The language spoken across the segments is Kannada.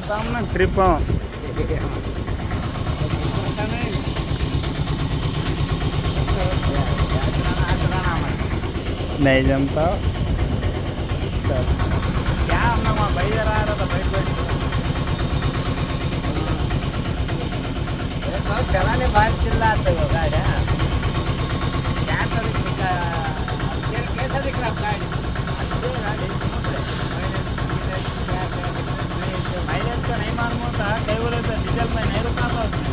सामने ट्रिप नहीं जमता चल क्या हम भाई जरा आ रहा था बैठ बैठ चलाने बाहर चिल्लाते हो गाड़ी क्या कैसा दिख रहा गाड़ी माइलेज का नहीं मालूम होता कई बोले तो डीजल में नहीं रुका था उसमें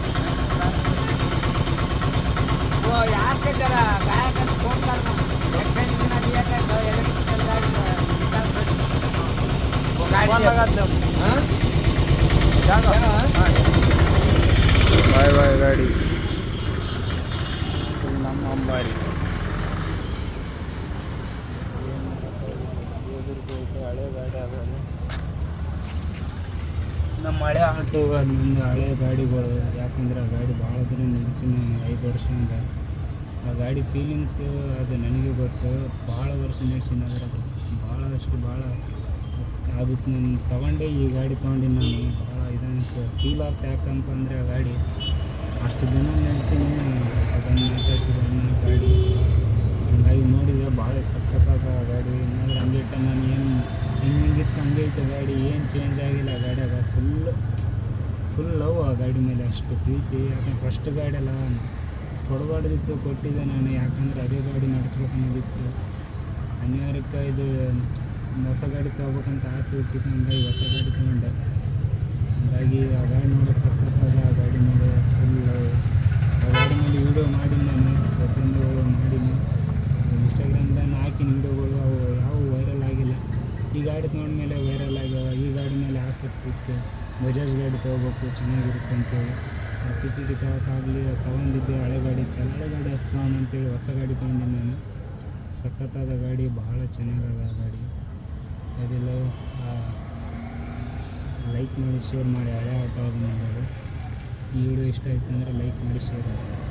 वो यहाँ से जरा गाय का फोन करना बिना दिया था तो इलेक्ट्रिकल गाड़ी वो गाड़ी लगाते हो बाय बाय गाड़ी ನಮ್ಮ ಅಂಬಾರಿ ಹಳೆ ಗಾಡಿ ಆಗೋದು ನಮ್ಮ ಹಳೆ ಆಟೋಗಳು ನಮ್ಮದು ಹಳೆ ಗಾಡಿಗಳು ಯಾಕಂದ್ರೆ ಆ ಗಾಡಿ ಭಾಳ ದಿನ ನಡೆಸಿ 5 ವರ್ಷದಿಂದ ಆ ಗಾಡಿ ಫೀಲಿಂಗ್ಸು ಅದು ನನಗೆ ಗೊತ್ತು ಭಾಳ ವರ್ಷ ನಡೆಸಿನ ಅದ್ರಾಗ ಭಾಳ ಅದಕ್ಕೆ ನಾನು ತೊಗೊಂಡೆ ಈ ಗಾಡಿ ತೊಗೊಂಡು ನಾನು ಭಾಳ ಇದನ್ನು ಫೀಲ್ ಆಗ್ತಾ ಯಾಕಂತಂದರೆ ಆ ಗಾಡಿ ಅಷ್ಟು ದಿನ ನಡೆಸಿನಿ ಅದನ್ನು ಗಾಡಿ ಹಂಗಾಗಿ ನೋಡಿದರೆ ಭಾಳ ಸಖತ್ತಾದ ಗಾಡಿ ಏನಾದರೂ ಹಂಗೆ ಇಟ್ಟ ನಾನು ಏನು ಹಿಂಗಿತ್ತು ಹಂಗೆ ಐತೆ ಗಾಡಿ ಏನು ಚೇಂಜ್ ಆಗಿಲ್ಲ ಆ ಗಾಡಿಯಾಗ ಫುಲ್ ಲವ್ ಆ ಗಾಡಿ ಮೇಲೆ ಅಷ್ಟು ಪ್ರೀತಿ ಯಾಕಂದ್ರೆ ಫಸ್ಟ್ ಗಾಡಿ ಎಲ್ಲ ಕೊಡಬಾರ್ದಿತ್ತು ಕೊಟ್ಟಿದ್ದೆ ನಾನು ಯಾಕಂದರೆ ಅದೇ ಗಾಡಿ ನಡೆಸ್ಬೇಕು ಅನ್ನೋದಿತ್ತು ಅನಿವಾರ್ಯಕ್ಕೆ ಇದು ಹೊಸ ಗಾಡಿ ತೊಗೋಬೇಕಂತ ಆಸೆ ಇರ್ತಿತ್ತು ಹಂಗಾಗಿ ಹೊಸ ಗಾಡಿ ತೊಗೊಂಡೆ ಹಾಗಾಗಿ ಆ ಗಾಡಿ ನೋಡೋಕ್ಕೆ ಸಖತ್ತಾದ ಆ ಗಾಡಿ ಮೇಲೆ ಫುಲ್ ಆ ಗಾಡಿ ಮೇಲೆ ವೀಡಿಯೋ ಮಾಡೀನಿ ನಾನು ಪ್ರತಿಯೊಂದು ಮಾಡೀನಿ ಇನ್ಸ್ಟಾಗ್ರಾಮ್ದಾಗ ಹಾಕಿನ ವೀಡಿಯೋಗಳು ಅವು ಯಾವ ವೈರಲ್ ಆಗಿಲ್ಲ ಈ ಗಾಡಿ ತೊಗೊಂಡ್ಮೇಲೆ ವೈರಲ್ ಆಗ್ಯಾವ ಈ ಗಾಡಿ ಮೇಲೆ ಆಸಕ್ತಿ ಇತ್ತು ಬಜಾಜ್ ಗಾಡಿ ತೊಗೋಬೇಕು ಚೆನ್ನಾಗಿರುತ್ತೆ ಅಂತೇಳಿ PCT ತೊಗೋಕ್ಕಾಗಲಿ ತೊಗೊಂಡಿದ್ದೆ ಹಳೆ ಗಾಡಿ ಇತ್ತು ಹಳೆ ಗಾಡಿ ಹತ್ತೋಣ ಅಂತೇಳಿ ಹೊಸ ಗಾಡಿ ತೊಗೊಂಡಿನಿ ನಾನು ಸಖತ್ತಾದ ಗಾಡಿ ಭಾಳ ಚೆನ್ನಾಗದ ಆ ಗಾಡಿ ಅದೆಲ್ಲ ಲೈಕ್ ಮಾಡಿ ಶೇರ್ ಮಾಡಿ ಹಳೆ ಆಟೋ ಮಾಡೋದು ಈ ವಿಡಿಯೋ ಇಷ್ಟ ಆಯ್ತು ಅಂದರೆ ಲೈಕ್ ಮಾಡಿ ಶೇರ್ ಮಾಡಿ